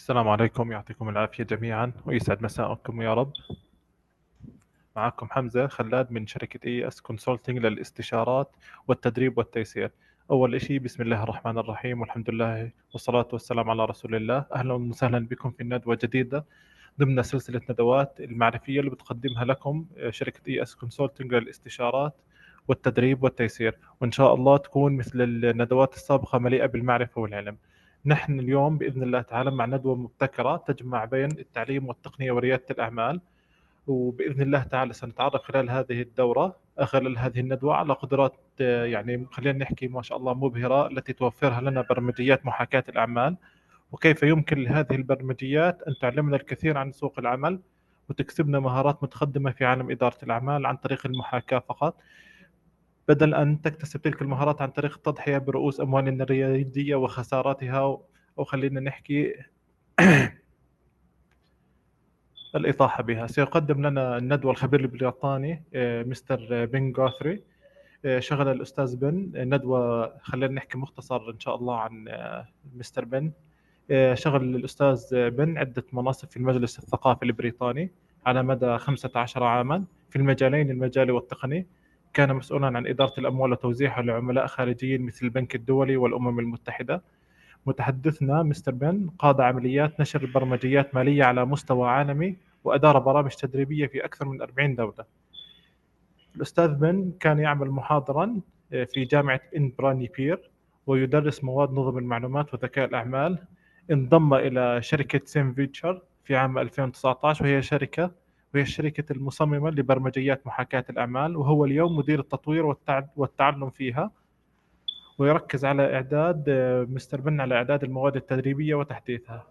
السلام عليكم، يعطيكم العافية جميعا ويسعد مساءكم يا رب. معكم حمزة خلاد من شركة اي اس كونسلتنج للاستشارات والتدريب والتيسير. أول إشي بسم الله الرحمن الرحيم والحمد لله والصلاة والسلام على رسول الله. أهلا وسهلا بكم في ندوة جديدة ضمن سلسلة ندوات المعرفية اللي بتقدمها لكم شركة اي اس كونسلتنج للاستشارات والتدريب والتيسير، وإن شاء الله تكون مثل الندوات السابقة مليئة بالمعرفة والعلم. نحن اليوم بإذن الله تعالى مع ندوة مبتكرة تجمع بين التعليم والتقنية وريادة الأعمال، وبإذن الله تعالى سنتعرف خلال هذه الدورة خلال هذه الندوة على قدرات يعني خلينا نحكي ما شاء الله مبهرة التي توفرها لنا برمجيات محاكاة الأعمال، وكيف يمكن لهذه البرمجيات أن تعلمنا الكثير عن سوق العمل وتكسبنا مهارات متقدمة في عالم إدارة الأعمال عن طريق المحاكاة فقط، بدل أن تكتسب تلك المهارات عن طريق التضحية برؤوس أموالنا الريادية وخساراتها، أو خلينا نحكي الإطاحة بها. سيقدم لنا الندوة الخبير البريطاني مستر بن جوثري. شغل الأستاذ بن ندوة، خلينا نحكي مختصر إن شاء الله عن مستر بن. شغل الأستاذ بن عدة مناصب في المجلس الثقافي البريطاني على مدى 15 عاما في المجالين المجالي والتقني. كان مسؤولا عن إدارة الأموال وتوزيعها لعملاء خارجيين مثل البنك الدولي والأمم المتحدة. متحدثنا مستر بن قاد عمليات نشر برمجيات مالية على مستوى عالمي وأدار برامج تدريبية في أكثر من 40 دولة. الأستاذ بن كان يعمل محاضرا في جامعة إنبرانيبير ويدرس مواد نظم المعلومات وذكاء الأعمال. انضم إلى شركة سيمفيتشر في عام 2019، وهي الشركة المصممة لبرمجيات محاكاة الأعمال، وهو اليوم مدير التطوير والتعلم فيها. ويركز على إعداد مستر بن على إعداد المواد التدريبية وتحديثها.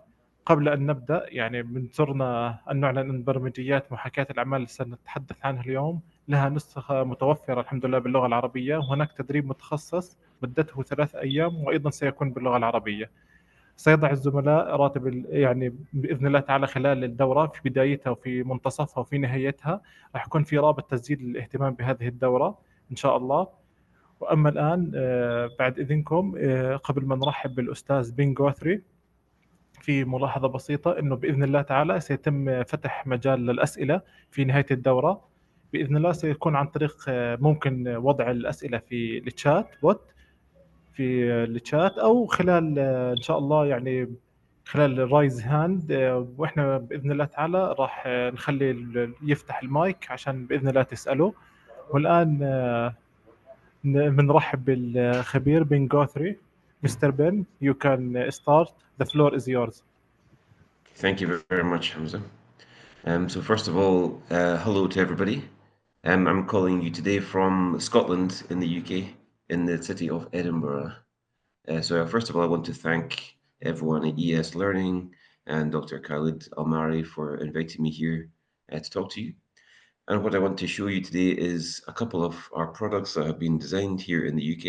قبل أن نبدأ يعني بنصرنا أن نعلن أن برمجيات محاكاة الأعمال اللي سنتحدث عنها اليوم لها نسخة متوفرة الحمد لله باللغة العربية، وهناك تدريب متخصص مدته 3 أيام وأيضا سيكون باللغة العربية. سيضع الزملاء راتب يعني بإذن الله تعالى خلال الدورة في بدايتها وفي منتصفها وفي نهايتها راح يكون في رابط تسجيل للاهتمام بهذه الدورة إن شاء الله. وأما الآن بعد إذنكم قبل ما نرحب بالأستاذ بن جوثري، في ملاحظة بسيطة أنه بإذن الله تعالى سيتم فتح مجال للأسئلة في نهاية الدورة. بإذن الله سيكون عن طريق ممكن وضع الأسئلة في الشات بوت في الشات، أو خلال إن شاء الله يعني خلال الرايز هاند، وإحنا بإذن الله تعالى راح نخلي يفتح المايك عشان بإذن الله تسأله. والآن بنرحب بالخبير بن جوثري. Mr. Ben, you can start. The floor is yours. Thank you very much, Hamza. So first of all, hello to everybody. I'm calling you today from Scotland in the UK, in the city of Edinburgh. So first of all, I want to thank everyone at ES Learning and Dr. Khalid Almari for inviting me here to talk to you. And what I want to show you today is a couple of our products that have been designed here in the UK,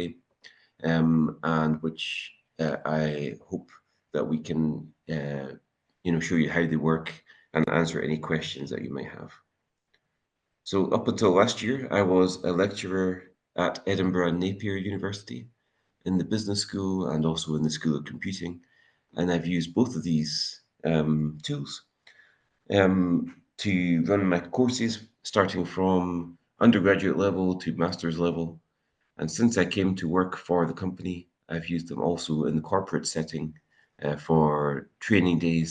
and which I hope that we can show you how they work and answer any questions that you may have. So up until last year, I was a lecturer at Edinburgh Napier University in the business school and also in the School of Computing, and I've used both of these tools to run my courses, starting from undergraduate level to master's level. And since I came to work for the company, I've used them also in the corporate setting for training days,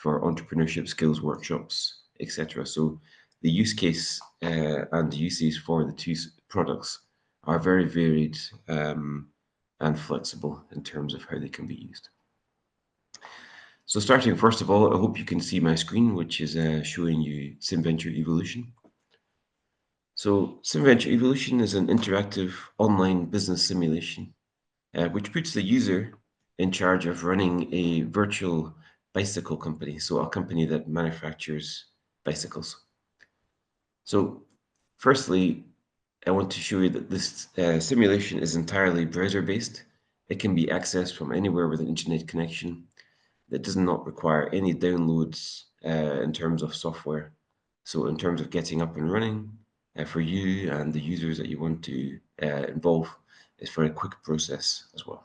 for entrepreneurship skills workshops, etc. So the use case and the uses for the two products are very varied and flexible in terms of how they can be used. So starting first of all, I hope you can see my screen, which is showing you SimVenture Evolution. So SimVenture Evolution is an interactive online business simulation, which puts the user in charge of running a virtual bicycle company, so a company that manufactures bicycles. So firstly, I want to show you that this simulation is entirely browser-based. It can be accessed from anywhere with an internet connection. That does not require any downloads in terms of software. So in terms of getting up and running, for you and the users that you want to involve, is for a quick process as well.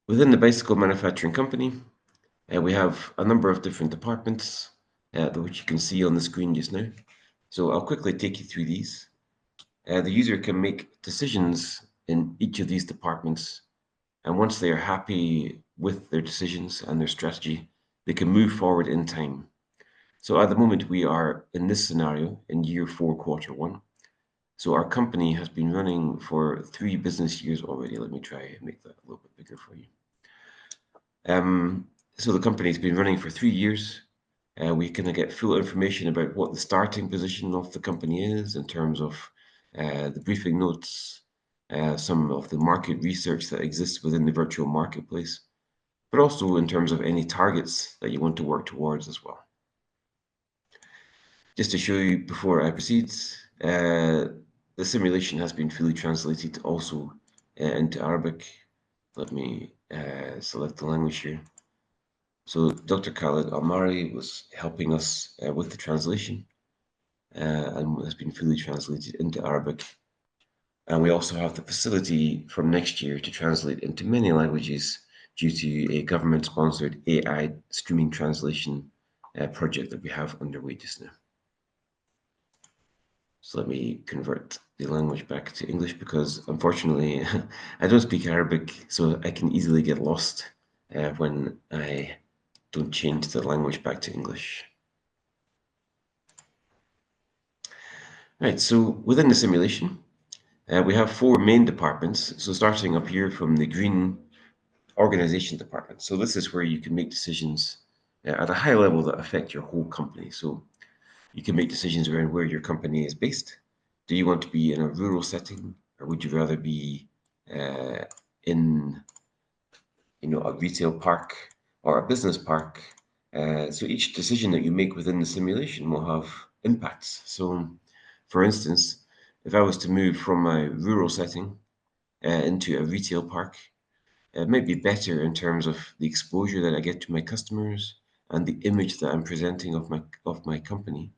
Within the bicycle manufacturing company, We have a number of different departments, which you can see on the screen just now. So I'll quickly take you through these. The user can make decisions in each of these departments, and once they are happy with their decisions and their strategy, they can move forward in time. So at the moment, we are in this scenario in year four, quarter one. So our company has been running for 3 business years already. Let me try and make that a little bit bigger for you. So the company's been running for 3 years. We can get full information about what the starting position of the company is in terms of the briefing notes, some of the market research that exists within the virtual marketplace, but also in terms of any targets that you want to work towards as well. Just to show you before I proceed, the simulation has been fully translated also into Arabic. Let me select the language here. So Dr. Khalid Almari was helping us with the translation and has been fully translated into Arabic. And we also have the facility from next year to translate into many languages due to a government-sponsored AI streaming translation project that we have underway just now. So let me convert the language back to English because unfortunately I don't speak Arabic, so I can easily get lost when I don't change the language back to English. Right, so within the simulation, we have 4 main departments. So starting up here from the green organization department. So this is where you can make decisions at a high level that affect your whole company. So you can make decisions around where your company is based. Do you want to be in a rural setting, or would you rather be in, a retail park or a business park? So each decision that you make within the simulation will have impacts. So, for instance, if I was to move from a rural setting into a retail park, it might be better in terms of the exposure that I get to my customers and the image that I'm presenting of my company.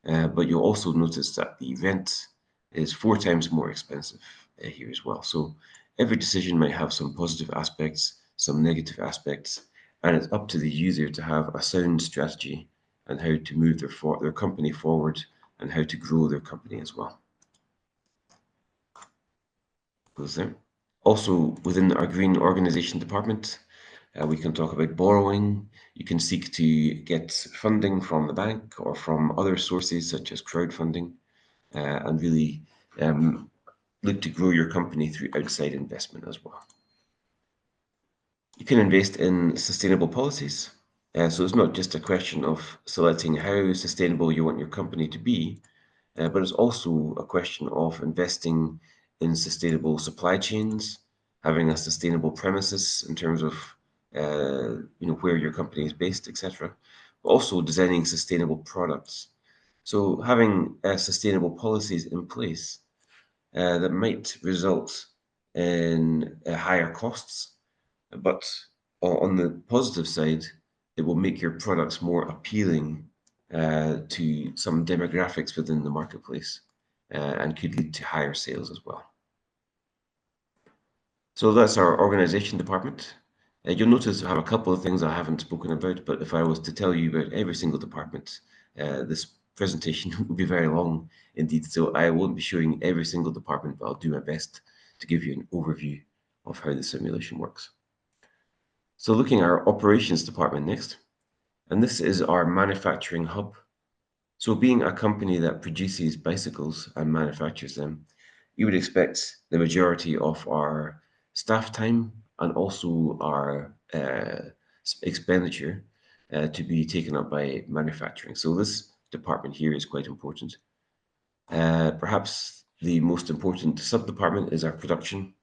But you'll also notice that the rent is 4 times more expensive here as well. So every decision might have some positive aspects, some negative aspects, and it's up to the user to have a sound strategy and how to move their company forward and how to grow their company as well. Goes there. Also, within our green organization department, we can talk about borrowing. You can seek to get funding from the bank or from other sources such as crowdfunding, and really look to grow your company through outside investment as well. You can invest in sustainable policies. So it's not just a question of selecting how sustainable you want your company to be, but it's also a question of investing in sustainable supply chains, having a sustainable premises in terms of where your company is based, etc. But also designing sustainable products. So having sustainable policies in place that might result in higher costs, but on the positive side, it will make your products more appealing to some demographics within the marketplace and could lead to higher sales as well. So that's our organization department. You'll notice I have a couple of things I haven't spoken about, but if I was to tell you about every single department, this presentation would be very long indeed. So I won't be showing every single department, but I'll do my best to give you an overview of how the simulation works. So looking at our operations department next, and this is our manufacturing hub. So being a company that produces bicycles and manufactures them, you would expect the majority of our staff time and also our expenditure to be taken up by manufacturing. So this department here is quite important. Perhaps the most important sub-department is our production.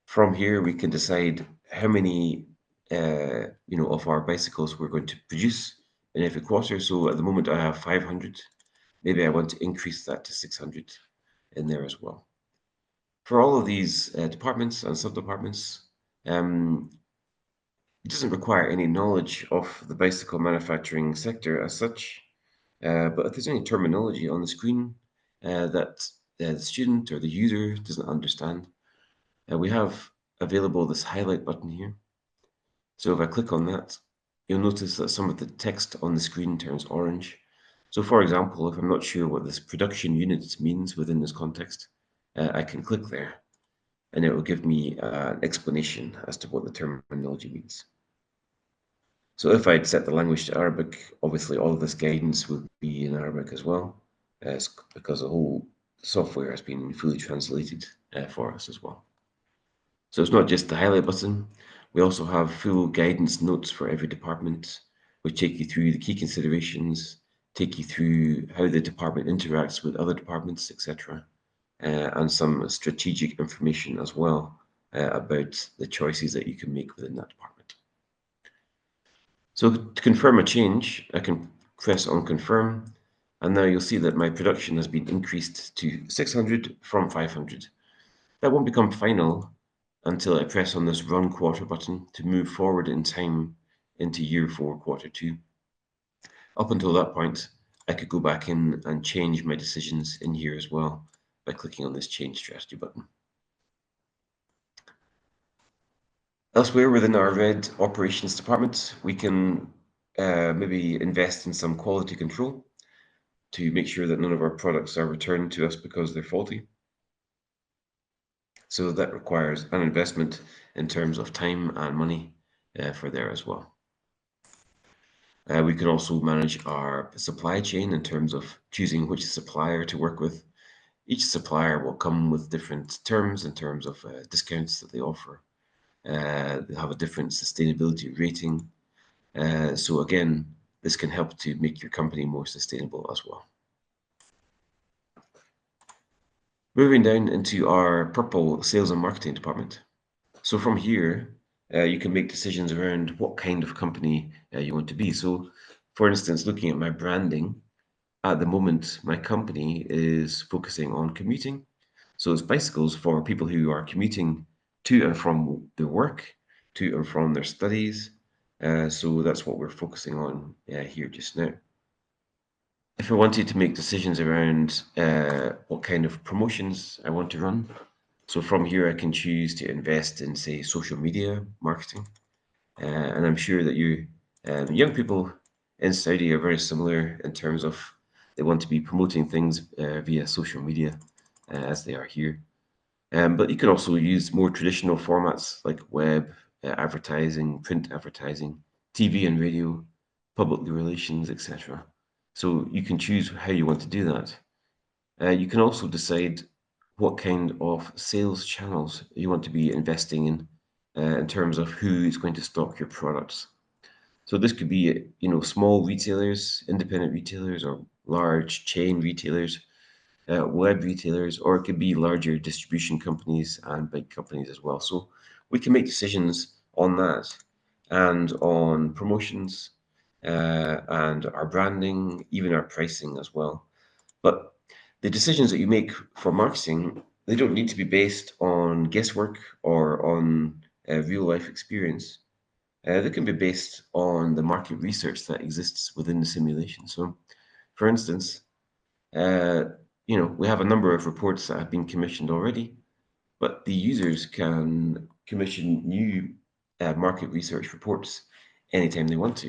From here, we can decide how many of our bicycles we're going to produce in every quarter. So at the moment, I have 500. Maybe I want to increase that to 600 in there as well. For all of these departments and sub-departments, it doesn't require any knowledge of the bicycle manufacturing sector as such. But if there's any terminology on the screen that the student or the user doesn't understand, we have available this highlight button here. So if I click on that, you'll notice that some of the text on the screen turns orange. So for example, if I'm not sure what this production unit means within this context, I can click there and it will give me an explanation as to what the terminology means. So if I'd set the language to Arabic, obviously all of this guidance would be in Arabic as well, because the whole software has been fully translated for us as well. So it's not just the highlight button, we also have full guidance notes for every department, which take you through the key considerations, take you through how the department interacts with other departments, etc., and some strategic information as well about the choices that you can make within that department. So to confirm a change, I can press on confirm, and now you'll see that my production has been increased to 600 from 500. That won't become final until I press on this run quarter button to move forward in time into year 4, quarter 2. Up until that point, I could go back in and change my decisions in here as well by clicking on this change strategy button. Elsewhere within our red operations department, we can maybe invest in some quality control to make sure that none of our products are returned to us because they're faulty. So that requires an investment in terms of time and money for there as well. We can also manage our supply chain in terms of choosing which supplier to work with. Each supplier will come with different terms in terms of discounts that they offer. They have a different sustainability rating. So again, this can help to make your company more sustainable as well. Moving down into our purple sales and marketing department. So from here, you can make decisions around what kind of company you want to be. So for instance, looking at my branding, at the moment, my company is focusing on commuting. So it's bicycles for people who are commuting to and from their work, to and from their studies. So that's what we're focusing on here just now. If I wanted to make decisions around what kind of promotions I want to run, so from here I can choose to invest in, say, social media marketing. And I'm sure that you young people in Saudi are very similar in terms of they want to be promoting things via social media as they are here. But you can also use more traditional formats like web advertising, print advertising, TV and radio, public relations, etc. So you can choose how you want to do that. You can also decide what kind of sales channels you want to be investing in terms of who is going to stock your products. So this could be, small retailers, independent retailers, or large chain retailers, web retailers, or it could be larger distribution companies and big companies as well. So we can make decisions on that and on promotions and our branding, even our pricing as well. But the decisions that you make for marketing, they don't need to be based on guesswork or on real life experience. They can be based on the market research that exists within the simulation. So, for instance, uh, we have a number of reports that have been commissioned already, but the users can commission new market research reports anytime they want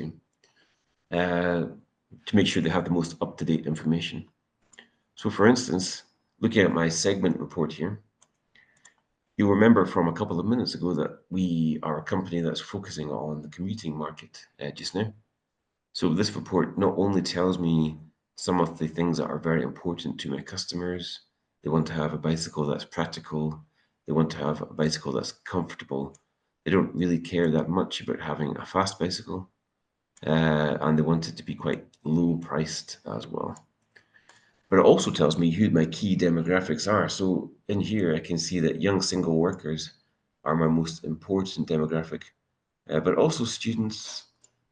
uh, to make sure they have the most up-to-date information. So for instance, looking at my segment report here, you'll remember from a couple of minutes ago that we are a company that's focusing on the commuting market just now. So this report not only tells me some of the things that are very important to my customers. They want to have a bicycle that's practical. They want to have a bicycle that's comfortable. They don't really care that much about having a fast bicycle, and they want it to be quite low priced as well. But it also tells me who my key demographics are. So in here, I can see that young single workers are my most important demographic, but also students,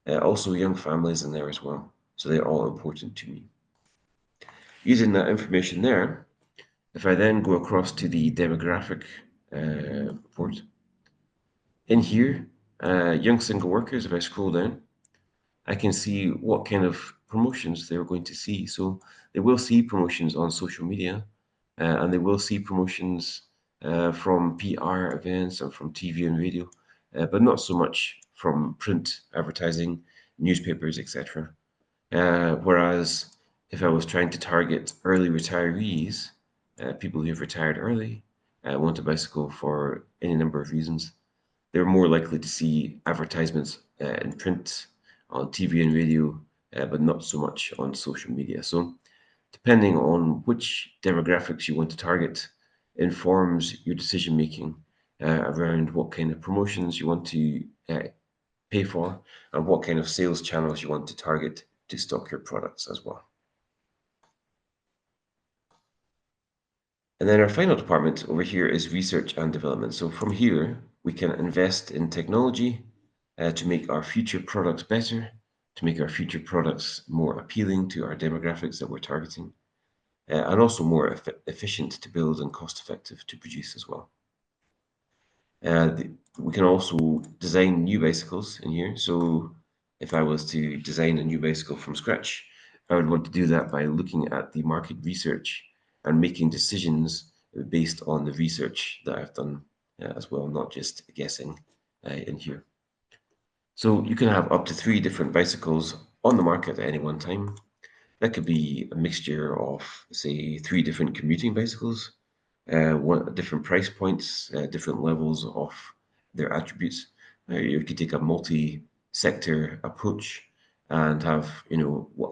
also young families in there as well. So they're all important to me. Using that information there, if I then go across to the demographic report, in here, young single workers, if I scroll down, I can see what kind of promotions they're going to see. So they will see promotions on social media, and they will see promotions from PR events and from TV and radio, but not so much from print advertising newspapers, etc. Whereas if I was trying to target early retirees, people who have retired early, want a bicycle for any number of reasons, they're more likely to see advertisements in print, on TV and radio, but not so much on social media. So, depending on which demographics you want to target, informs your decision making around what kind of promotions you want to pay for and what kind of sales channels you want to target to stock your products as well. And then our final department over here is research and development. So from here, we can invest in technology to make our future products better, to make our future products more appealing to our demographics that we're targeting, and also more efficient to build and cost effective to produce as well. We can also design new bicycles in here. So if I was to design a new bicycle from scratch, I would want to do that by looking at the market research and making decisions based on the research that I've done as well, not just guessing in here. So you can have up to 3 different bicycles on the market at any one time. That could be a mixture of, say, 3 different commuting bicycles, different price points, different levels of their attributes. You could take a multi-sector approach and have,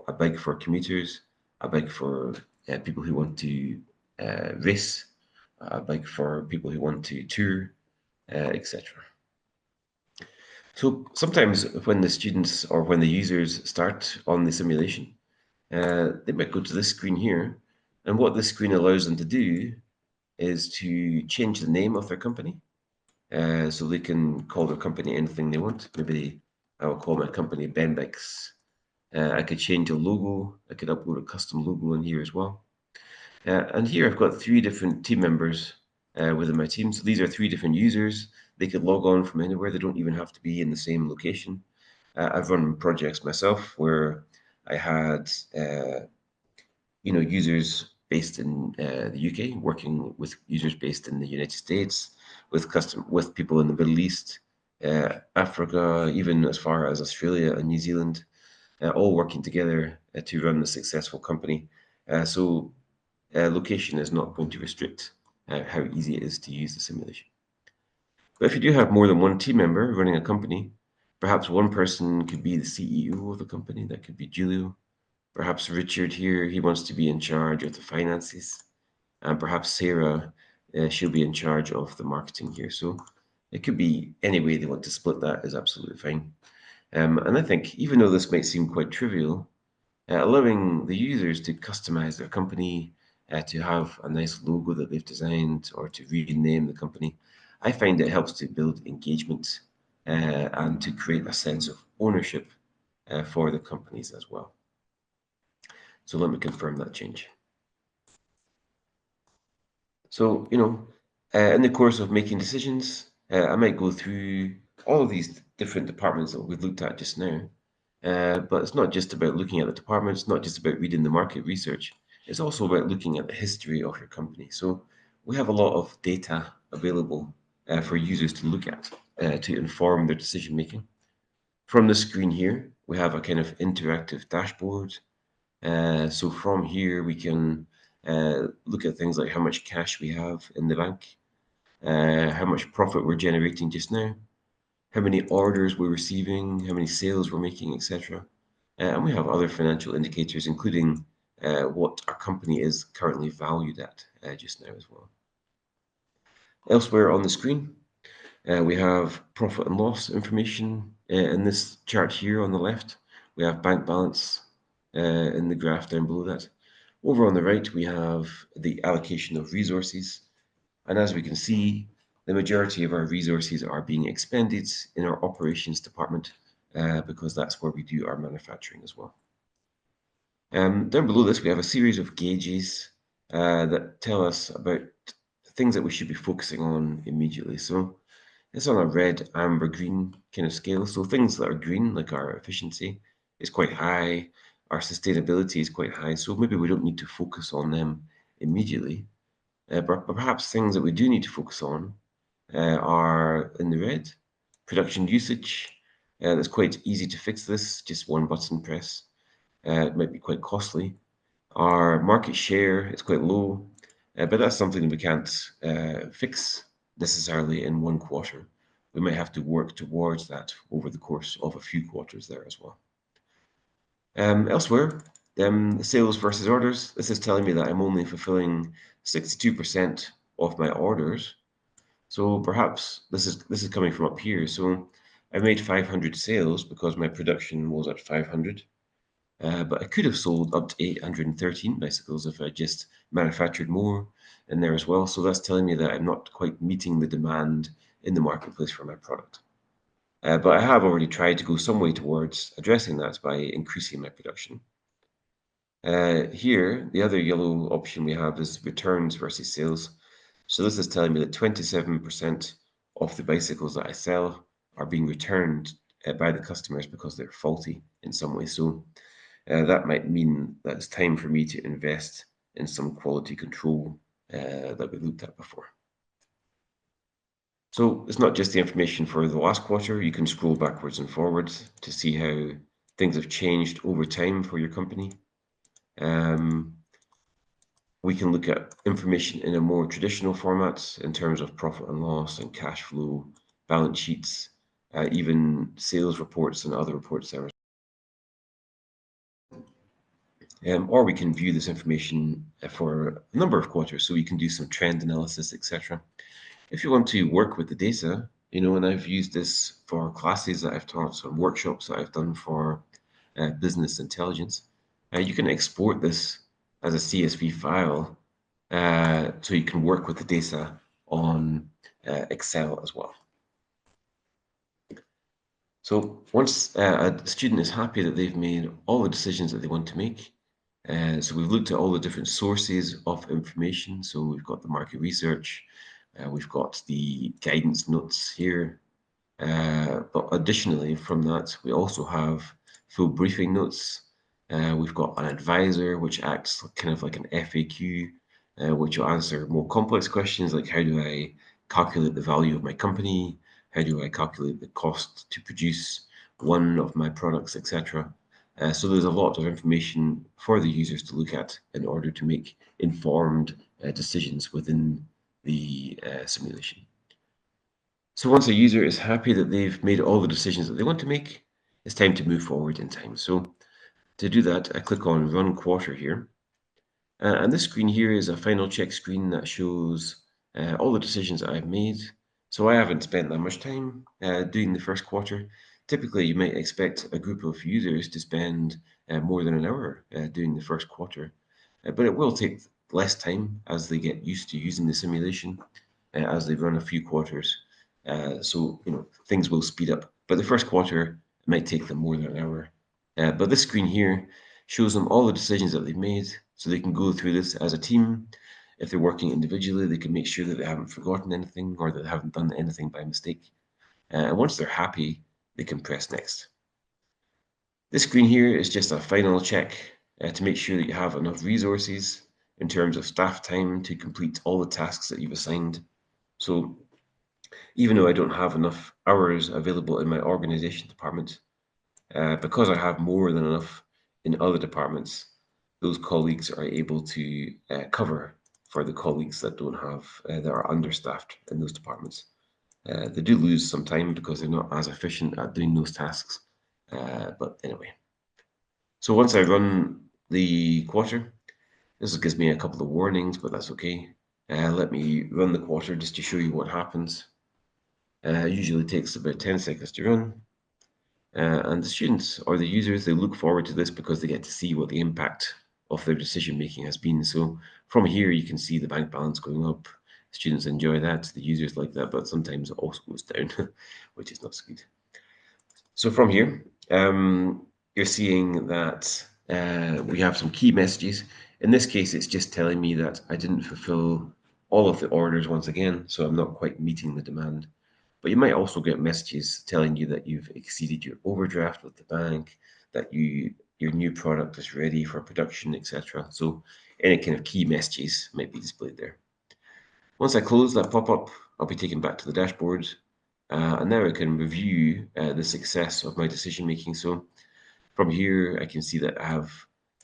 a bike for commuters, a bike for people who want to race, a bike for people who want to tour, etc. So sometimes when the students or when the users start on the simulation, they might go to this screen here, and what this screen allows them to do is to change the name of their company. So they can call their company anything they want. Maybe I will call my company Bendix. I could change a logo. I could upload a custom logo in here as well. And here I've got 3 different team members within my team. So these are 3 different users. They could log on from anywhere. They don't even have to be in the same location. I've run projects myself where I had users based in the UK, working with users based in the United States, with people in the Middle East, Africa, even as far as Australia and New Zealand, all working together to run the successful company. So location is not going to restrict how easy it is to use the simulation. But if you do have more than one team member running a company, perhaps one person could be the CEO of the company. That could be Julio. Perhaps Richard here, he wants to be in charge of the finances. And perhaps Sarah, she'll be in charge of the marketing here. So it could be any way they want to split that is absolutely fine. And I think even though this might seem quite trivial, allowing the users to customize their company, to have a nice logo that they've designed, or to rename the company, I find it helps to build engagement and to create a sense of ownership for the companies as well. So let me confirm that change. So, in the course of making decisions, I might go through all of these different departments that we've looked at just now. But it's not just about looking at the departments, not just about reading the market research. It's also about looking at the history of your company. So we have a lot of data available for users to look at to inform their decision making. From the screen here, we have a kind of interactive dashboard. So from here, we can look at things like how much cash we have in the bank, how much profit we're generating just now, how many orders we're receiving, how many sales we're making, etc. And we have other financial indicators, including what our company is currently valued at just now as well. Elsewhere on the screen, we have profit and loss information. In this chart here on the left, we have bank balance in the graph down below that. Over on the right, we have the allocation of resources. And as we can see, the majority of our resources are being expended in our operations department because that's where we do our manufacturing as well. Down below this, we have a series of gauges that tell us about things that we should be focusing on immediately. So it's on a red, amber, green kind of scale. So things that are green, like our efficiency, is quite high. Our sustainability is quite high. So maybe we don't need to focus on them immediately. But perhaps things that we do need to focus on are in the red: production usage, It's quite easy to fix this, just one button press. It might be quite costly. Our market share is quite low, but that's something we can't fix necessarily in one quarter. We might have to work towards that over the course of a few quarters there as well. Elsewhere, sales versus orders. This is telling me that I'm only fulfilling 62% of my orders. So perhaps this is coming from up here. So I made 500 sales because my production was at 500. But I could have sold up to 813 bicycles if I just manufactured more in there as well. So that's telling me that I'm not quite meeting the demand in the marketplace for my product. But I have already tried to go some way towards addressing that by increasing my production. Here, the other yellow option we have is returns versus sales. So this is telling me that 27% of the bicycles that I sell are being returned by the customers because they're faulty in some way. So that might mean that it's time for me to invest in some quality control that we looked at before. So it's not just the information for the last quarter. You can scroll backwards and forwards to see how things have changed over time for your company. We can look at information in a more traditional format in terms of profit and loss and cash flow, balance sheets, even sales reports and other reports there. Or we can view this information for a number of quarters, so you can do some trend analysis, etc. If you want to work with the data, and I've used this for classes that I've taught, some workshops that I've done for business intelligence, you can export this as a CSV file so you can work with the data on Excel as well. So once a student is happy that they've made all the decisions that they want to make, so we've looked at all the different sources of information. So we've got the market research, we've got the guidance notes here, but additionally from that, we also have full briefing notes. We've got an advisor, which acts kind of like an FAQ, which will answer more complex questions like how do I calculate the value of my company? How do I calculate the cost to produce one of my products, etc. So there's a lot of information for the users to look at in order to make informed decisions within the simulation. So once a user is happy that they've made all the decisions that they want to make, it's time to move forward in time. So to do that, I click on Run Quarter here. And this screen here is a final check screen that shows all the decisions that I've made. So I haven't spent that much time doing the first quarter. Typically, you might expect a group of users to spend more than an hour doing the first quarter, but it will take less time as they get used to using the simulation as they run a few quarters. So things will speed up, but the first quarter might take them more than an hour. But this screen here shows them all the decisions that they've made, so they can go through this as a team. If they're working individually, they can make sure that they haven't forgotten anything or that they haven't done anything by mistake. And once they're happy, they can press next. This screen here is just a final check to make sure that you have enough resources in terms of staff time to complete all the tasks that you've assigned. So even though I don't have enough hours available in my organization department, because I have more than enough in other departments, those colleagues are able to cover for the colleagues that don't have, that are understaffed in those departments. They do lose some time because they're not as efficient at doing those tasks. But anyway, so once I run the quarter, this gives me a couple of warnings, but that's okay. Let me run the quarter just to show you what happens. Usually takes about 10 seconds to run. And the students or the users, they look forward to this because they get to see what the impact of their decision making has been. So from here, you can see the bank balance going up. Students enjoy that, the users like that, but sometimes it also goes down, which is not so good. So from here, you're seeing that we have some key messages. In this case, it's just telling me that I didn't fulfill all of the orders once again, so I'm not quite meeting the demand. But you might also get messages telling you that you've exceeded your overdraft with the bank, that your new product is ready for production, etc. So any kind of key messages might be displayed there. Once I close that pop-up, I'll be taken back to the dashboard. And now I can review the success of my decision making. So from here, I can see that I have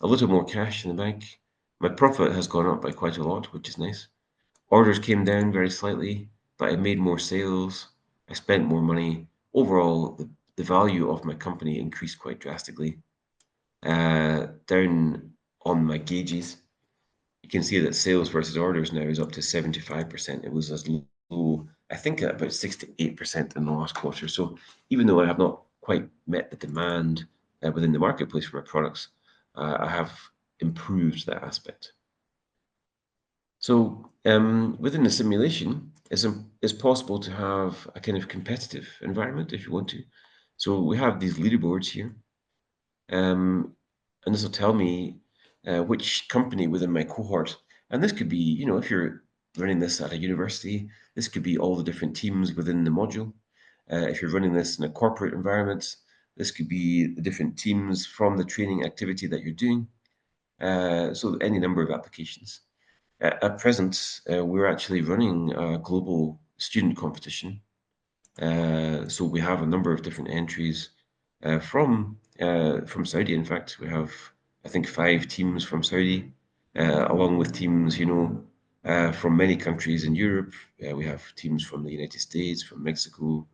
a little more cash in the bank. My profit has gone up by quite a lot, which is nice. Orders came down very slightly, but I made more sales. I spent more money. Overall, the value of my company increased quite drastically. Down on my gauges, you can see that sales versus orders now is up to 75%. It was as low, I think, at about 6 to 8% in the last quarter. So even though I have not quite met the demand within the marketplace for my products, I have improved that aspect. So within the simulation, it's possible to have a kind of competitive environment if you want to. So we have these leaderboards here, and this will tell me which company within my cohort. And this could be, if you're running this at a university, this could be all the different teams within the module. If you're running this in a corporate environment, this could be the different teams from the training activity that you're doing. So any number of applications. At present, we're actually running a global student competition. So we have a number of different entries from Saudi. In fact, we have, I think, 5 teams from Saudi, along with teams, from many countries in Europe. We have teams from the United States, from Mexico,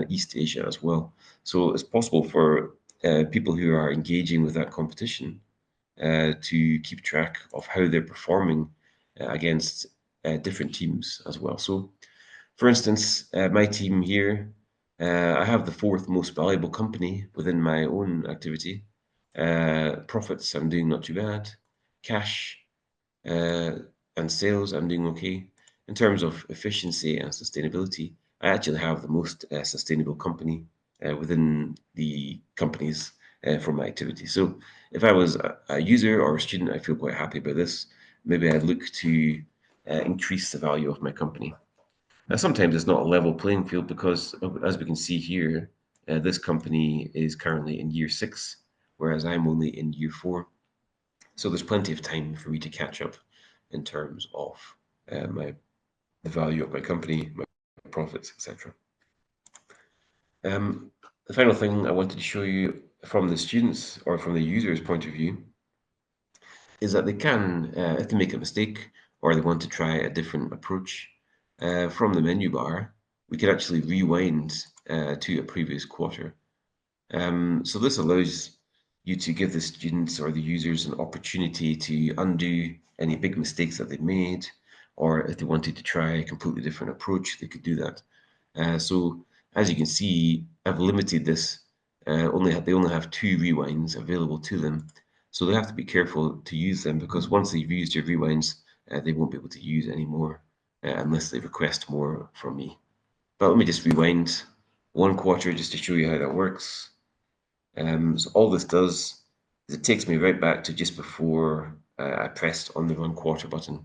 East Asia as well. So it's possible for people who are engaging with that competition to keep track of how they're performing against different teams as well. So, for instance, my team here, I have the 4th most valuable company within my own activity. Profits, I'm doing not too bad. Cash uh, and sales, I'm doing okay. In terms of efficiency and sustainability, I actually have the most sustainable company within the companies for my activity. So if I was a user or a student, I feel quite happy about this. Maybe I'd look to increase the value of my company. Now, sometimes it's not a level playing field because, as we can see here, this company is currently in year 6, whereas I'm only in year 4. So there's plenty of time for me to catch up in terms of my the value of my company, my profits, etc. The final thing I wanted to show you from the students or from the user's point of view is that they can, if they make a mistake or they want to try a different approach, from the menu bar, we can actually rewind to a previous quarter. So this allows you to give the students or the users an opportunity to undo any big mistakes that they've made, or if they wanted to try a completely different approach, they could do that. So as you can see, I've limited this. They only have 2 rewinds available to them, so they have to be careful to use them because once they've used your rewinds, they won't be able to use any more unless they request more from me. But let me just rewind 1 quarter just to show you how that works. So all this does is it takes me right back to just before I pressed on the run quarter button.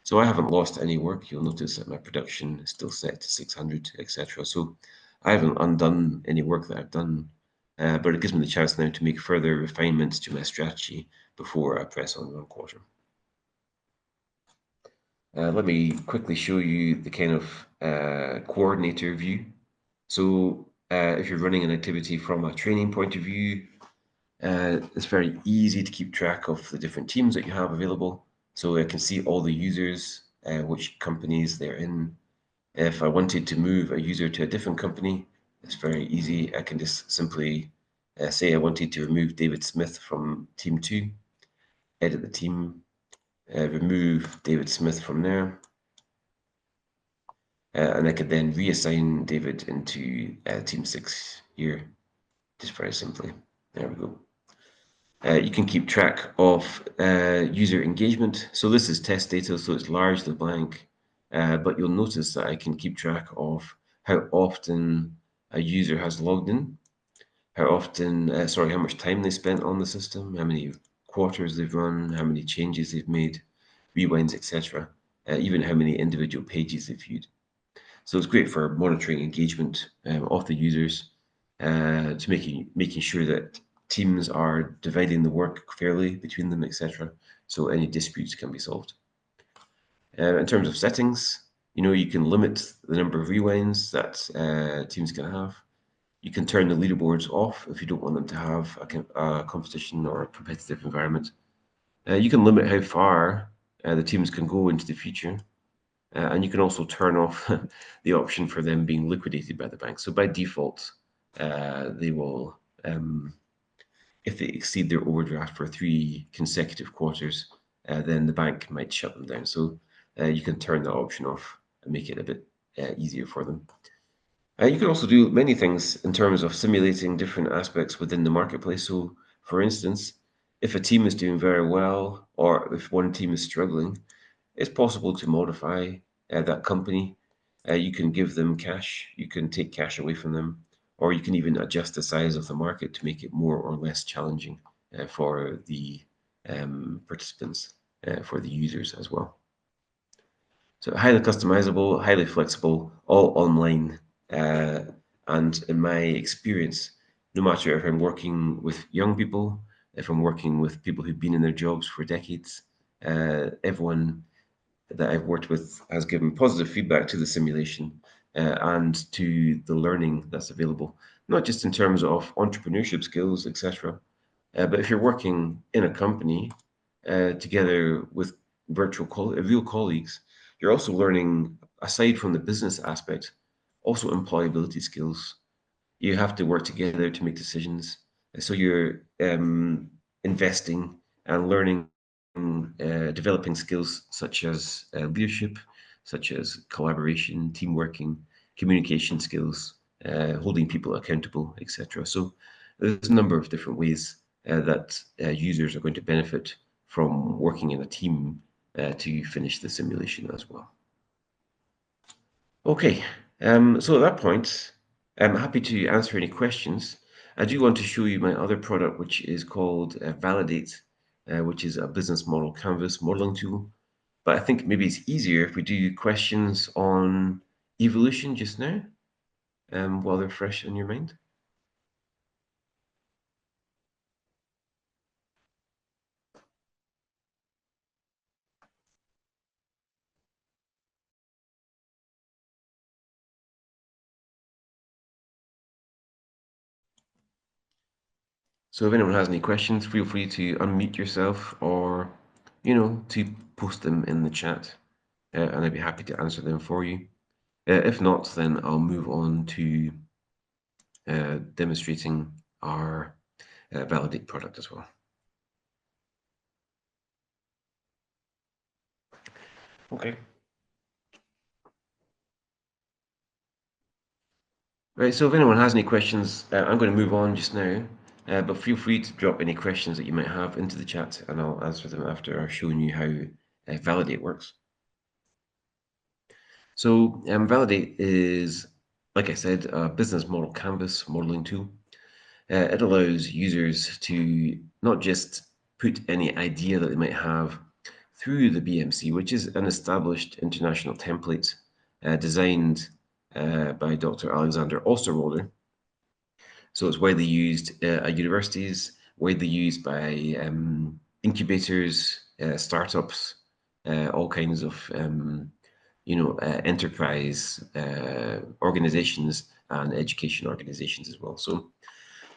So I haven't lost any work. You'll notice that my production is still set to 600, etc. So I haven't undone any work that I've done, but it gives me the chance now to make further refinements to my strategy before I press on run quarter. Let me quickly show you the kind of coordinator view. So if you're running an activity from a training point of view, it's very easy to keep track of the different teams that you have available. So I can see all the users, which companies they're in. If I wanted to move a user to a different company, it's very easy. I can just simply say I wanted to remove David Smith from team 2, edit the team, remove David Smith from there, and I could then reassign David into team 6 here, just very simply. There we go. You can keep track of user engagement. So this is test data, so it's largely blank, but you'll notice that I can keep track of how often a user has logged in, how much time they spent on the system, how many quarters they've run, how many changes they've made, rewinds, etc., even how many individual pages they've viewed. So it's great for monitoring engagement of the users, to making sure that teams are dividing the work fairly between them, etc. So any disputes can be solved. In terms of settings, You can limit the number of rewinds that teams can have. You can turn the leaderboards off if you don't want them to have a competition or a competitive environment. You can limit how far the teams can go into the future, and you can also turn off the option for them being liquidated by the bank. So by default, they will, if they exceed their overdraft for 3 consecutive quarters, then the bank might shut them down. So you can turn that option off and make it a bit easier for them. You can also do many things in terms of simulating different aspects within the marketplace. So, for instance, if a team is doing very well, or if one team is struggling, it's possible to modify that company. You can give them cash, you can take cash away from them, or you can even adjust the size of the market to make it more or less challenging for the participants, for the users as well. So highly customizable, highly flexible, all online. Uh, and in my experience, no matter if I'm working with young people, if I'm working with people who've been in their jobs for decades, everyone that I've worked with has given positive feedback to the simulation and to the learning that's available, not just in terms of entrepreneurship skills, etc., but if you're working in a company together with real colleagues, you're also learning, aside from the business aspect, also employability skills. You have to work together to make decisions. So you're investing and learning, developing skills such as leadership, such as collaboration, team working, communication skills, holding people accountable, etc. So there's a number of different ways that users are going to benefit from working in a team to finish the simulation as well. Okay, so at that point, I'm happy to answer any questions. I do want to show you my other product, which is called Validate, which is a business model canvas modeling tool. But I think maybe it's easier if we do questions on evolution just now, while they're fresh in your mind. So if anyone has any questions, feel free to unmute yourself or, to post them in the chat, and I'd be happy to answer them for you. If not, then I'll move on to demonstrating our Validate product as well. Okay. Right, so if anyone has any questions, I'm going to move on just now, but feel free to drop any questions that you might have into the chat and I'll answer them after I've shown you how Validate works. So Validate is, like I said, a business model canvas modeling tool. It allows users to not just put any idea that they might have through the BMC, which is an established international template designed by Dr. Alexander Osterwalder. So it's widely used at universities, widely used by incubators, startups, all kinds of enterprise organizations and education organizations as well. So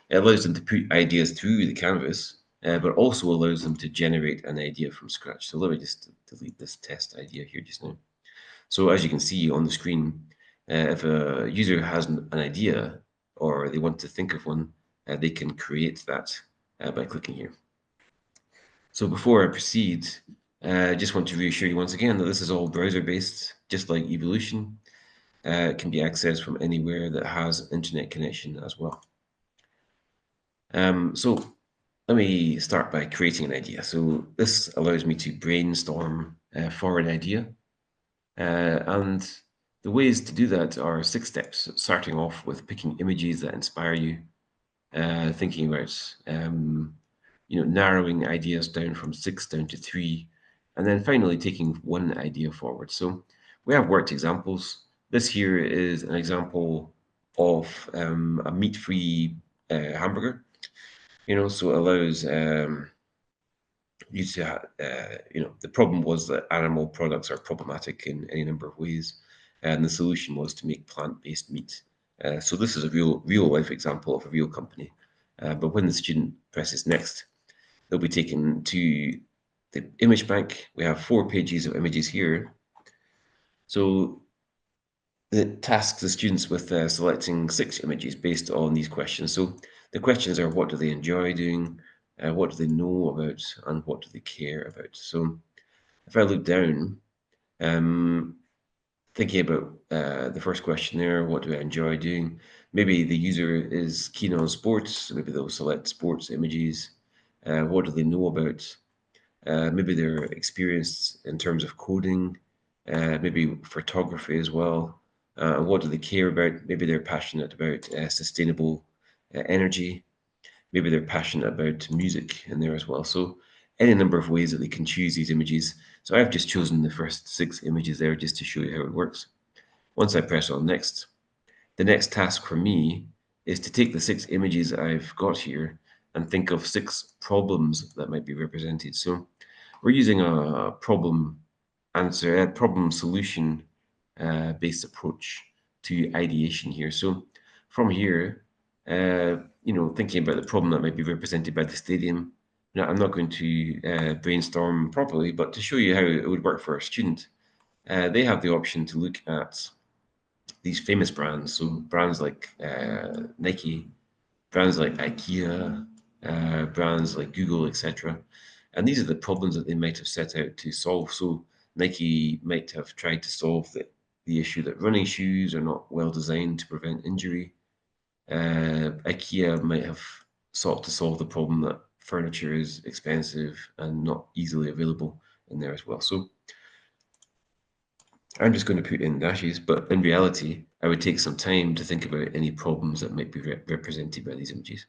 it allows them to put ideas through the canvas, but also allows them to generate an idea from scratch. So let me just delete this test idea here just now. So as you can see on the screen, if a user has an idea or they want to think of one, they can create that by clicking here. So before I proceed, I just want to reassure you once again that this is all browser-based, just like Evolution. It can be accessed from anywhere that has internet connection as well. So let me start by creating an idea. So this allows me to brainstorm for an idea. And the ways to do that are 6 steps, starting off with picking images that inspire you, thinking about, narrowing ideas down from 6 down to 3, and then finally taking one idea forward. So we have worked examples. This here is an example of a meat-free hamburger, so it allows used to the problem was that animal products are problematic in any number of ways, and the solution was to make plant-based meat. So this is a real life example of a real company. But when the student presses next, they'll be taken to the image bank. We have 4 pages of images here. So it tasks the students with selecting 6 images based on these questions. So the questions are, what do they enjoy doing? What do they know about? And what do they care about? So if I look down, um, thinking about the first question there, what do I enjoy doing? Maybe the user is keen on sports, so maybe they'll select sports images. What do they know about? Maybe they're experienced in terms of coding, maybe photography as well. What do they care about? Maybe they're passionate about sustainable energy. Maybe they're passionate about music in there as well. So any number of ways that they can choose these images. So I've just chosen the first 6 images there just to show you how it works. Once I press on next, the next task for me is to take the 6 images I've got here and think of 6 problems that might be represented. So we're using a problem solution based approach to ideation here. So from here, thinking about the problem that might be represented by the stadium. Now, I'm not going to brainstorm properly, but to show you how it would work for a student, they have the option to look at these famous brands. So brands like Nike, brands like IKEA, brands like Google, etc. And these are the problems that they might have set out to solve. So Nike might have tried to solve the issue that running shoes are not well designed to prevent injury. IKEA might have sought to solve the problem that furniture is expensive and not easily available in there as well. So I'm just going to put in dashes, but in reality, I would take some time to think about any problems that might be represented by these images.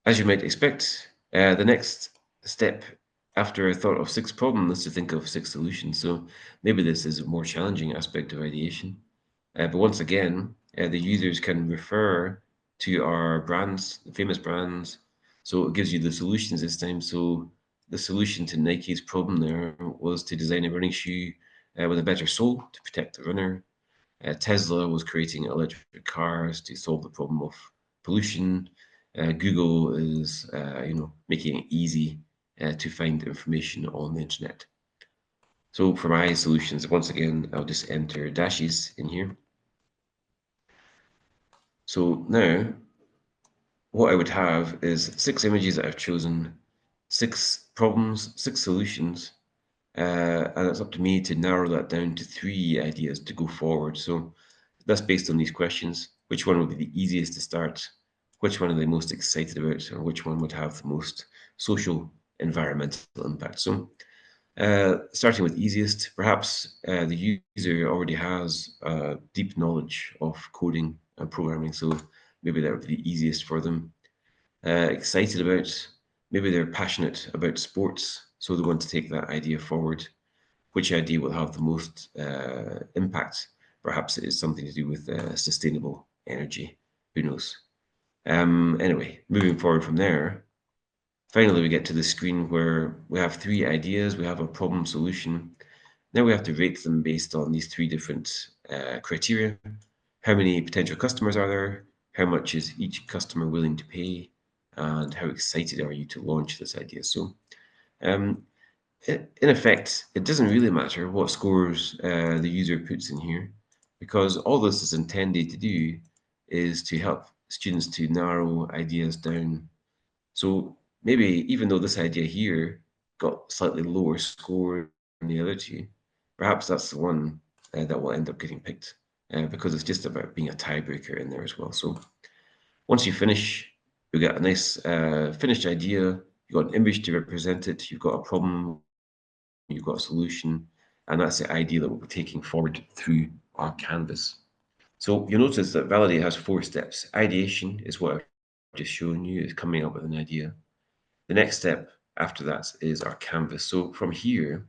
As you might expect, the next step after I thought of 6 problems is to think of 6 solutions. So maybe this is a more challenging aspect of ideation. But once again, the users can refer to our brands, the famous brands. So it gives you the solutions this time. So the solution to Nike's problem there was to design a running shoe with a better sole to protect the runner. Tesla was creating electric cars to solve the problem of pollution. Google is, making it easy to find information on the internet. So for my solutions, once again, I'll just enter dashes in here. So now what I would have is 6 images that I've chosen, 6 problems, 6 solutions, and it's up to me to narrow that down to 3 ideas to go forward. So that's based on these questions. Which one would be the easiest to start? Which one are they most excited about? Or which one would have the most social, environmental impact? So starting with easiest, perhaps the user already has deep knowledge of coding and programming, so maybe that would be the easiest for them. Excited about, maybe they're passionate about sports, so they want to take that idea forward. Which idea will have the most impact? Perhaps it is something to do with sustainable energy. Who knows? Anyway, moving forward from there, finally we get to the screen where we have 3 ideas. We have a problem solution. Now we have to rate them based on these 3 different criteria. How many potential customers are there? How much is each customer willing to pay? And how excited are you to launch this idea? So um, in effect, it doesn't really matter what scores the user puts in here, because all this is intended to do is to help students to narrow ideas down. So maybe even though this idea here got slightly lower scores than the other 2, perhaps that's the one that will end up getting picked because it's just about being a tiebreaker in there as well. So once you finish, you get a nice finished idea. You've got an image to represent it. You've got a problem. You've got a solution. And that's the idea that we'll be taking forward through our canvas. So you'll notice that Validate has 4 steps. Ideation is what I've just shown you, is coming up with an idea. The next step after that is our canvas. So from here,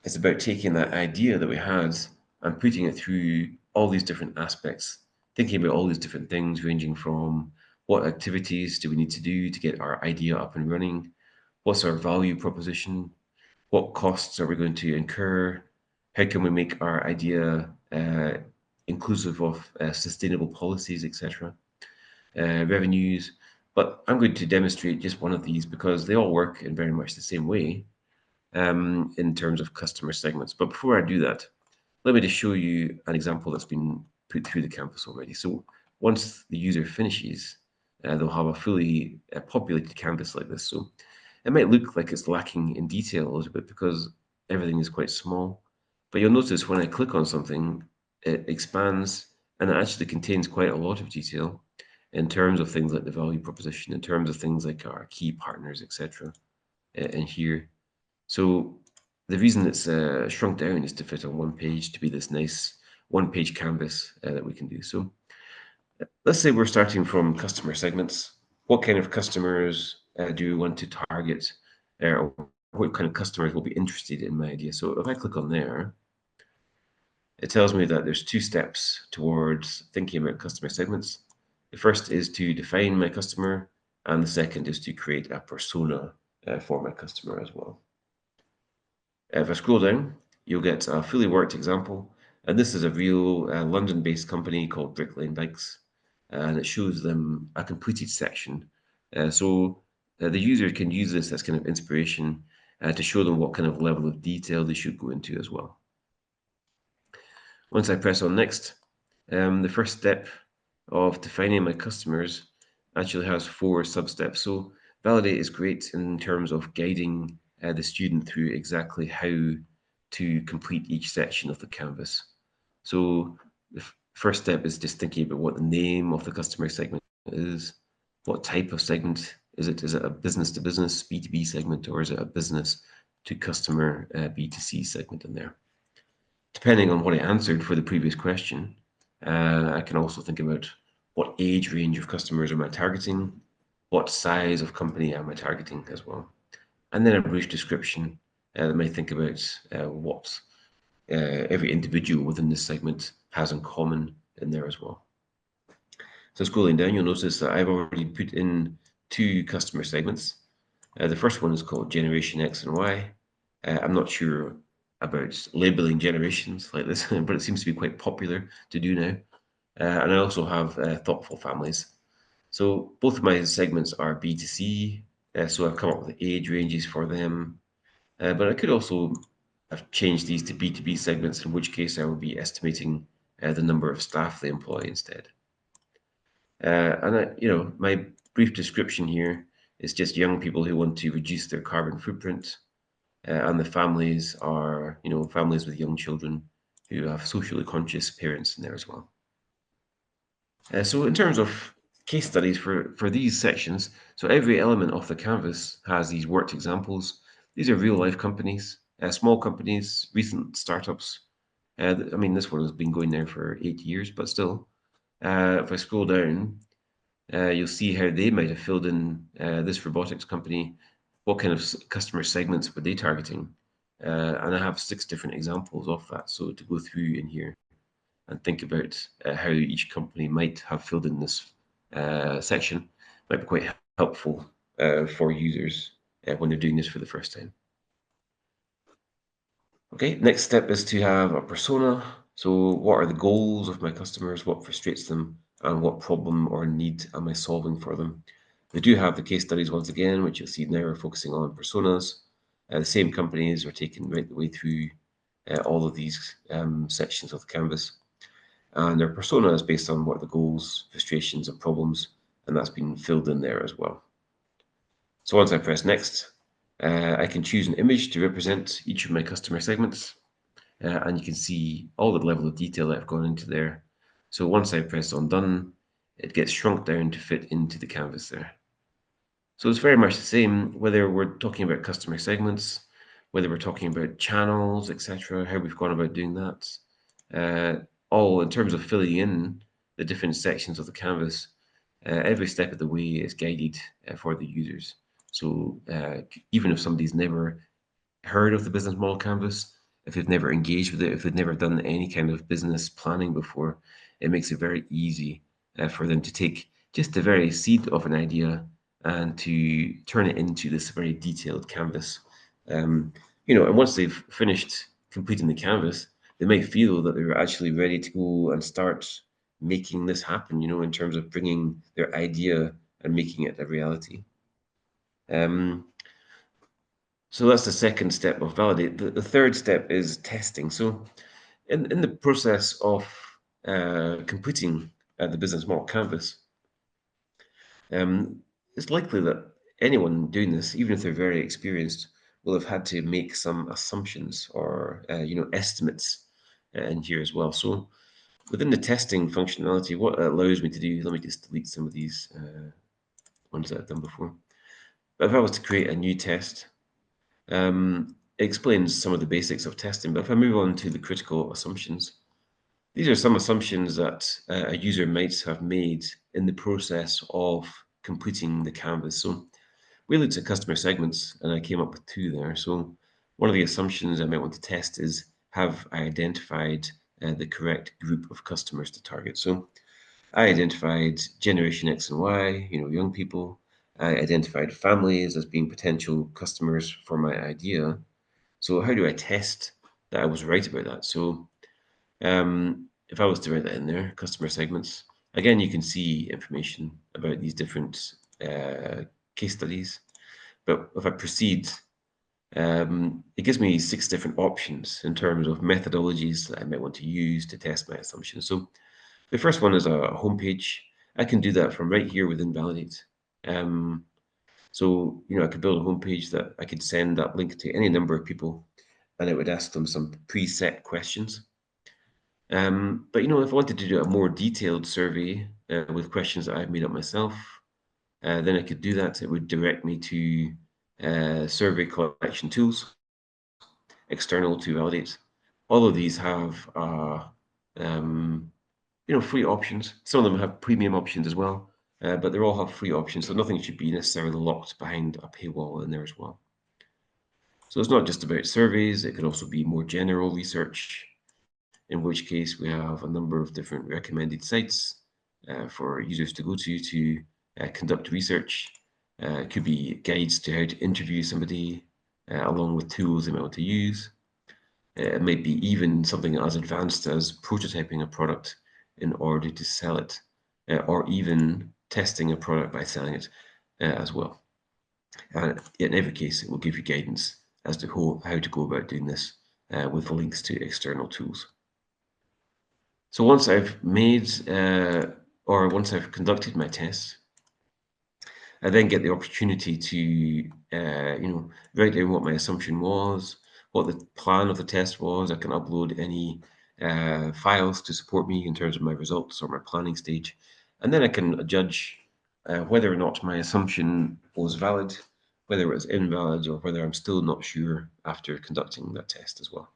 it's about taking that idea that we had and putting it through all these different aspects, thinking about all these different things, ranging from what activities do we need to do to get our idea up and running, What's our value proposition? What costs are we going to incur? How can we make our idea inclusive of sustainable policies, etc., revenues? But I'm going to demonstrate just one of these because they all work in very much the same way in terms of customer segments. But before I do that, let me just show you an example that's been put through the canvas already. So once the user finishes, they'll have a fully populated canvas like this. So it might look like it's lacking in detail a little bit because everything is quite small. But you'll notice when I click on something, it expands and it actually contains quite a lot of detail in terms of things like the value proposition, in terms of things like our key partners, etc. In here. So the reason it's shrunk down is to fit on one page, to be this nice one-page canvas that we can do. So let's say we're starting from customer segments. What kind of customers do we want to target? Or what kind of customers will be interested in my idea? So if I click on there, it tells me that there's two steps towards thinking about customer segments. The first is to define my customer, and the second is to create a persona for my customer as well. If I scroll down, you'll get a fully worked example. And this is a real London-based company called Brick Lane Bikes, and it shows them a completed section. So the user can use this as kind of inspiration to show them what kind of level of detail they should go into as well. Once I press on next, the first step of defining my customers actually has 4 sub-steps. So validate is great in terms of guiding the student through exactly how to complete each section of the canvas. So the first step is just thinking about what the name of the customer segment is, what type of segment is it? Is it a business to business B2B segment, or is it a business to customer B2C segment in there? Depending on what I answered for the previous question, I can also think about what age range of customers am I targeting, what size of company am I targeting as well, and then a brief description that may think about what every individual within this segment has in common in there as well. So scrolling down, you'll notice that I've already put in 2 customer segments. The first one is called Generation X and Y. I'm not sure about labeling generations like this, but it seems to be quite popular to do now. And I also have thoughtful families. So both of my segments are B2C, so I've come up with age ranges for them. But I could also have changed these to B2B segments, in which case I would be estimating the number of staff they employ instead. My brief description here is just young people who want to reduce their carbon footprint, and the families are, families with young children who have socially conscious parents in there as well. So in terms of case studies for these sections, so every element of the canvas has these worked examples. These are real life companies, small companies, recent startups. This one has been going there for 8 years, but still, if I scroll down, you'll see how they might have filled in this robotics company. What kind of customer segments were they targeting? And I have 6 different examples of that. So to go through in here and think about how each company might have filled in this section might be quite helpful for users when they're doing this for the first time. Okay, next step is to have a persona. So what are the goals of my customers? What frustrates them? And what problem or need am I solving for them? We do have the case studies once again, which you'll see now are focusing on personas. The same companies are taken right the way through all of these sections of the canvas. And their persona is based on what the goals, frustrations, and problems, and that's been filled in there as well. So once I press next, I can choose an image to represent each of my customer segments, and you can see all the level of detail that I've gone into there. So once I press on done, it gets shrunk down to fit into the canvas there. So it's very much the same, whether we're talking about customer segments, whether we're talking about channels, etc., how we've gone about doing that. All in terms of filling in the different sections of the canvas, every step of the way is guided for the users. So even if somebody's never heard of the business model canvas, if they've never engaged with it, if they've never done any kind of business planning before, it makes it very easy for them to take just the very seed of an idea and to turn it into this very detailed canvas. Um, and once they've finished completing the canvas, they might feel that they're actually ready to go and start making this happen, in terms of bringing their idea and making it a reality. Um, so that's the second step of validate. The third step is testing. So in the process of completing the business model canvas, um, it's likely that anyone doing this, even if they're very experienced, will have had to make some assumptions or estimates in here as well. So within the testing functionality, what it allows me to do, let me just delete some of these ones that I've done before. But if I was to create a new test, it explains some of the basics of testing. But if I move on to the critical assumptions, these are some assumptions that a user might have made in the process of completing the canvas. So we looked at customer segments and I came up with two there. So one of the assumptions I might want to test is, have I identified the correct group of customers to target? So I identified Generation X and Y, young people. I identified families as being potential customers for my idea. So how do I test that I was right about that? So if I was to write that in there, customer segments, again, you can see information about these different case studies. But if I proceed, it gives me 6 different options in terms of methodologies that I might want to use to test my assumptions. So the first one is a homepage. I can do that from right here within Validate. So, I could build a homepage that I could send that link to any number of people, and it would ask them some preset questions. But if I wanted to do a more detailed survey with questions that I've made up myself, then I could do that. It would direct me to survey collection tools, external to Validate. All of these have um, free options. Some of them have premium options as well, but they all have free options, so nothing should be necessarily locked behind a paywall in there as well. So it's not just about surveys, it could also be more general research, in which case we have a number of different recommended sites for users to go to conduct research. It could be guides to how to interview somebody, along with tools they might want to use. It might be even something as advanced as prototyping a product in order to sell it, or even testing a product by selling it as well. And in every case, it will give you guidance as to how to go about doing this with links to external tools. So once I've made or once I've conducted my tests, I then get the opportunity to write down what my assumption was, what the plan of the test was. I can upload any files to support me in terms of my results or my planning stage, and then I can judge whether or not my assumption was valid, whether it was invalid, or whether I'm still not sure after conducting that test as well.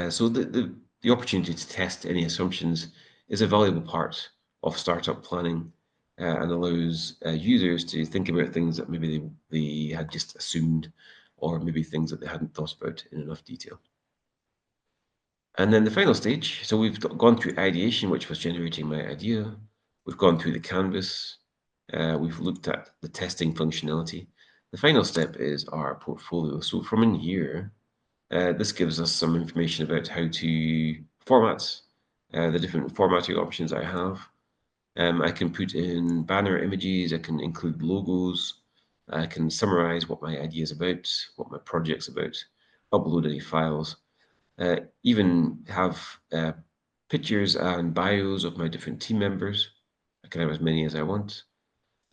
So the opportunity to test any assumptions is a valuable part of startup planning, and allows users to think about things that maybe they had just assumed, or maybe things that they hadn't thought about in enough detail. And then the final stage, so we've gone through ideation, which was generating my idea. We've gone through the canvas. We've looked at the testing functionality. The final step is our portfolio. So from in here, this gives us some information about how to format the different formatting options I have. I can put in banner images, I can include logos, I can summarize what my idea is about, what my project's about, upload any files, even have pictures and bios of my different team members. I can have as many as I want.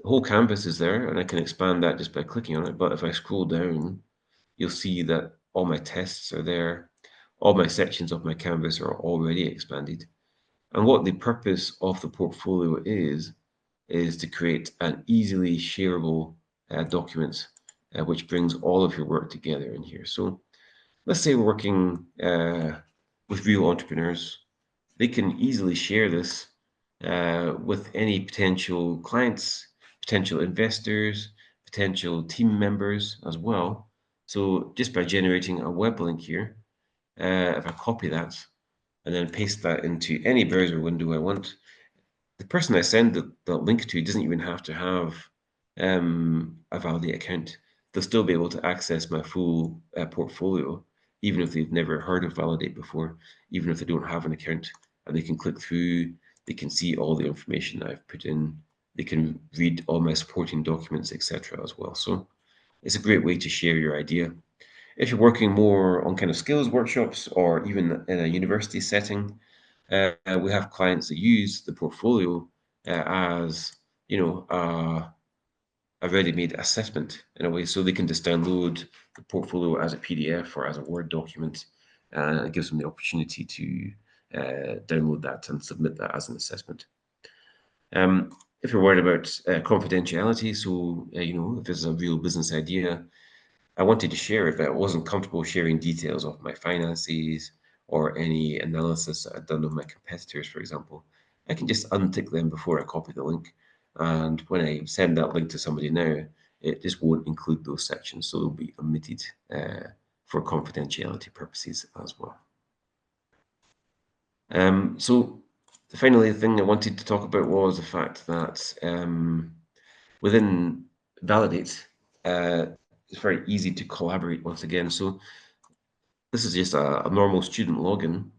The whole canvas is there, and I can expand that just by clicking on it. But if I scroll down, you'll see that all my tests are there. All my sections of my canvas are already expanded. And what the purpose of the portfolio is to create an easily shareable document, which brings all of your work together in here. So let's say we're working with real entrepreneurs. They can easily share this with any potential clients, potential investors, potential team members as well. So just by generating a web link here, if I copy that and then paste that into any browser window I want, the person I send the link to doesn't even have to have a Validate account. They'll still be able to access my full portfolio, even if they've never heard of Validate before, even if they don't have an account, and they can click through, they can see all the information that I've put in, they can read all my supporting documents, etc. as well. So it's a great way to share your idea. If you're working more on kind of skills workshops or even in a university setting, we have clients that use the portfolio as a ready-made assessment in a way, so they can just download the portfolio as a PDF or as a Word document, and it gives them the opportunity to download that and submit that as an assessment. If you're worried about confidentiality, so if it's a real business idea, I wanted to share it, but I wasn't comfortable sharing details of my finances or any analysis that I'd done on my competitors, for example. I can just untick them before I copy the link. And when I send that link to somebody now, it just won't include those sections. So they'll be omitted for confidentiality purposes as well. So finally, the thing I wanted to talk about was the fact that within Validate, it's very easy to collaborate once again. So this is just a normal student login.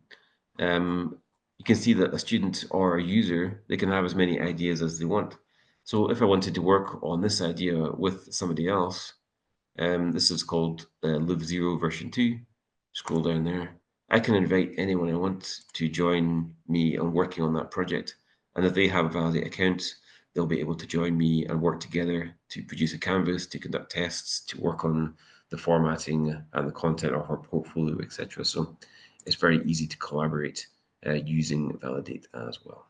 You can see that a student or a user, they can have as many ideas as they want. So if I wanted to work on this idea with somebody else, this is called Live Zero version 2. Scroll down there. I can invite anyone I want to join me on working on that project. And if they have a Validate account, they'll be able to join me and work together to produce a canvas, to conduct tests, to work on the formatting and the content of our portfolio, etc. So it's very easy to collaborate using Validate as well.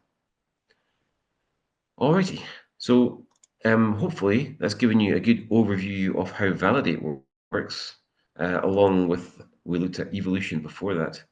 Alrighty, so hopefully that's given you a good overview of how Validate works, along with we looked at evolution before that.